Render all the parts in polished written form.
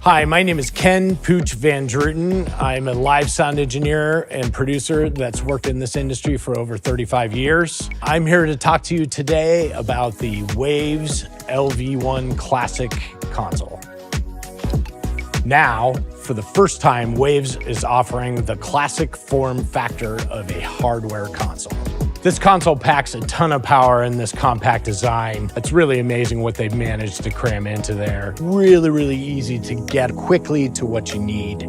Hi, my name is Ken Pooch Van Druten. I'm a live sound engineer and producer that's worked in this industry for over 35 years. I'm here to talk to you today about the Waves LV1 Classic console. Now, for the first time, Waves is offering the classic form factor of a hardware console. This console packs a ton of power in this compact design. It's really amazing what they've managed to cram into there. Really easy to get quickly to what you need.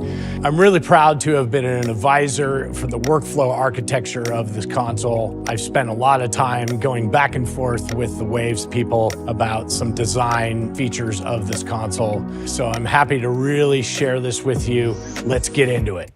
I'm really proud to have been an advisor for the workflow architecture of this console. I've spent a lot of time going back and forth with the Waves people about some design features of this console. So I'm happy to really share this with you. Let's get into it.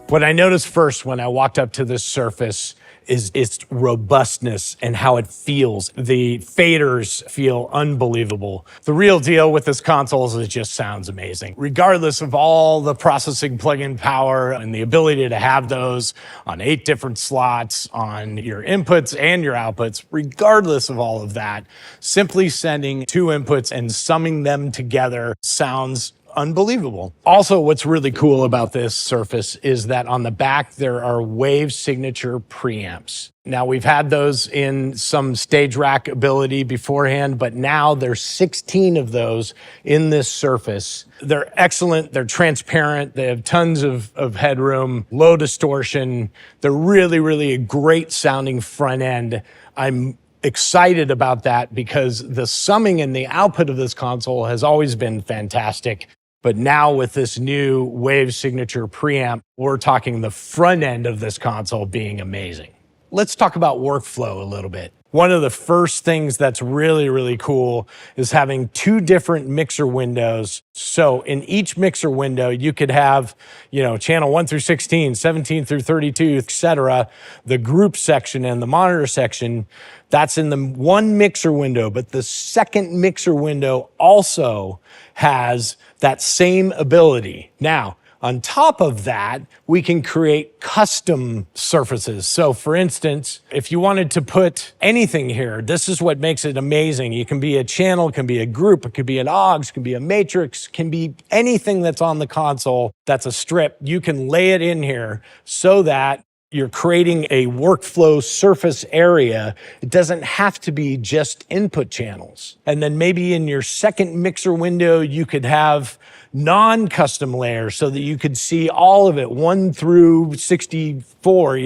What I noticed first when I walked up to this surface is its robustness and how it feels. The faders feel unbelievable. The real deal with this console is it just sounds amazing. Regardless of all the processing plug-in power and the ability to have those on 8 different slots on your inputs and your outputs, regardless of all of that, simply sending 2 inputs and summing them together sounds unbelievable. Also, what's really cool about this surface is that on the back, there are Wave signature preamps. Now, we've had those in some stage rack ability beforehand, but now there's 16 of those in this surface. They're excellent. They're transparent. They have tons of headroom, low distortion. They're really a great sounding front end. I'm excited about that because the summing and the output of this console has always been fantastic. But now with this new Wave signature preamp, we're talking the front end of this console being amazing. Let's talk about workflow a little bit. One of the first things that's really cool is having 2 different mixer windows. So in each mixer window, you could have, channel 1 through 16, 17 through 32, etc. The group section and the monitor section, that's in the one mixer window, but the second mixer window also has that same ability. Now, on top of that, we can create custom surfaces. So for instance, if you wanted to put anything here, this is what makes it amazing. You can be a channel, it can be a group, it could be an aux, it can be a matrix, it can be anything that's on the console that's a strip. You can lay it in here so that you're creating a workflow surface area. It doesn't have to be just input channels. And then maybe in your second mixer window, you could have non-custom layers so that you could see all of it, 1 through 64,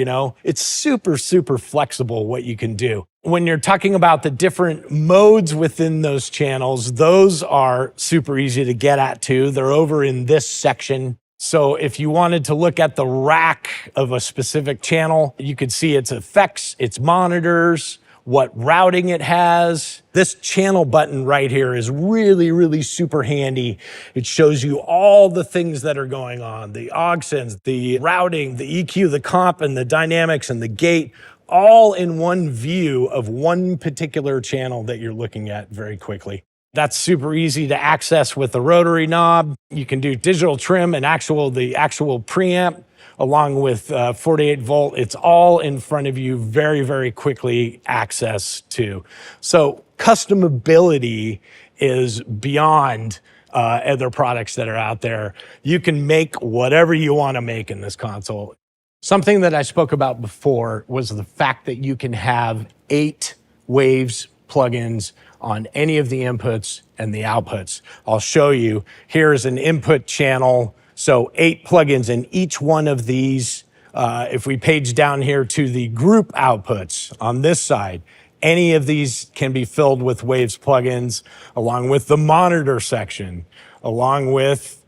It's super flexible what you can do. When you're talking about the different modes within those channels, those are super easy to get at too. They're over in this section. So if you wanted to look at the rack of a specific channel, you could see its effects, its monitors, what routing it has. This channel button right here is really super handy. It shows you all the things that are going on, the aux sends, the routing, the EQ, the comp, and the dynamics and the gate, all in one view of one particular channel that you're looking at very quickly. That's super easy to access with the rotary knob. You can do digital trim and the actual preamp along with 48 volt. It's all in front of you, very quickly access to. So customability is beyond other products that are out there. You can make whatever you want to make in this console. Something that I spoke about before was the fact that you can have 8 Waves plugins on any of the inputs and the outputs. I'll show you. Here's an input channel. So 8 plugins in each one of these. If we page down here to the group outputs on this side, any of these can be filled with Waves plugins, along with the monitor section, along with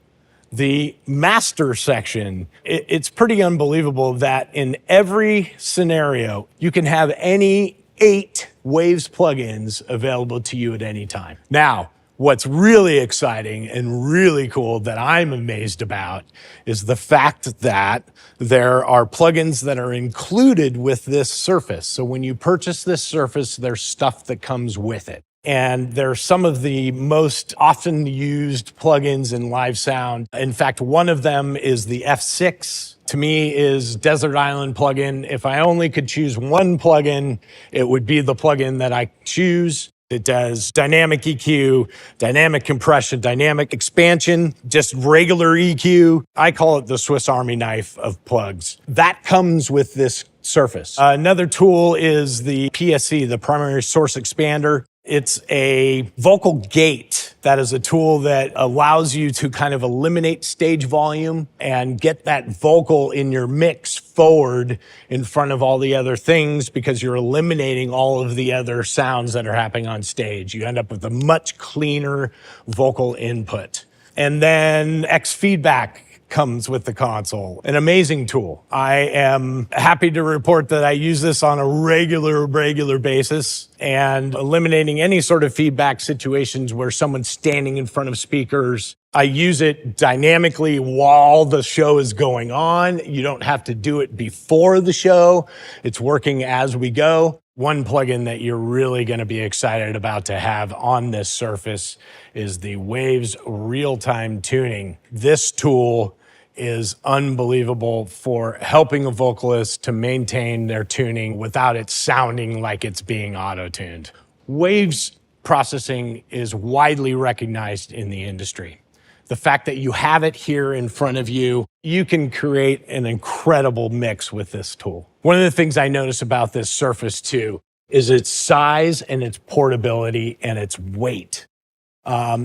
the master section. It's pretty unbelievable that in every scenario, you can have any 8 Waves plugins available to you at any time. Now, what's really exciting and really cool that I'm amazed about is the fact that there are plugins that are included with this surface. So when you purchase this surface, there's stuff that comes with it. And they're some of the most often used plugins in live sound. In fact, one of them is the F6. To me is Desert Island plugin. If I only could choose one plugin, it would be the plugin that I choose. It does dynamic EQ, dynamic compression, dynamic expansion, just regular EQ. I call it the Swiss Army knife of plugs. That comes with this Surface. Another tool is the PSE, the primary source expander. It's a vocal gate. That is a tool that allows you to kind of eliminate stage volume and get that vocal in your mix forward in front of all the other things because you're eliminating all of the other sounds that are happening on stage. You end up with a much cleaner vocal input. And then X feedback comes with the console. An amazing tool. I am happy to report that I use this on a regular basis and eliminating any sort of feedback situations where someone's standing in front of speakers. I use it dynamically while the show is going on. You don't have to do it before the show. It's working as we go. One plugin that you're really going to be excited about to have on this Surface is the Waves real-time tuning. This tool is unbelievable for helping a vocalist to maintain their tuning without it sounding like it's being auto-tuned. Waves processing is widely recognized in the industry. The fact that you have it here in front of you, you can create an incredible mix with this tool. One of the things I notice about this Surface 2 is its size and its portability and its weight.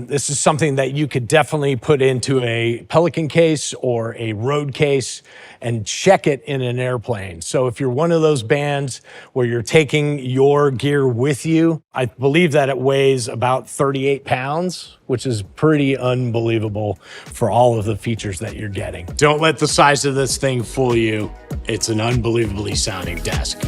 This is something that you could definitely put into a Pelican case or a road case and check it in an airplane. So if you're one of those bands where you're taking your gear with you, I believe that it weighs about 38 pounds, which is pretty unbelievable for all of the features that you're getting. Don't let the size of this thing fool you. It's an unbelievably sounding desk.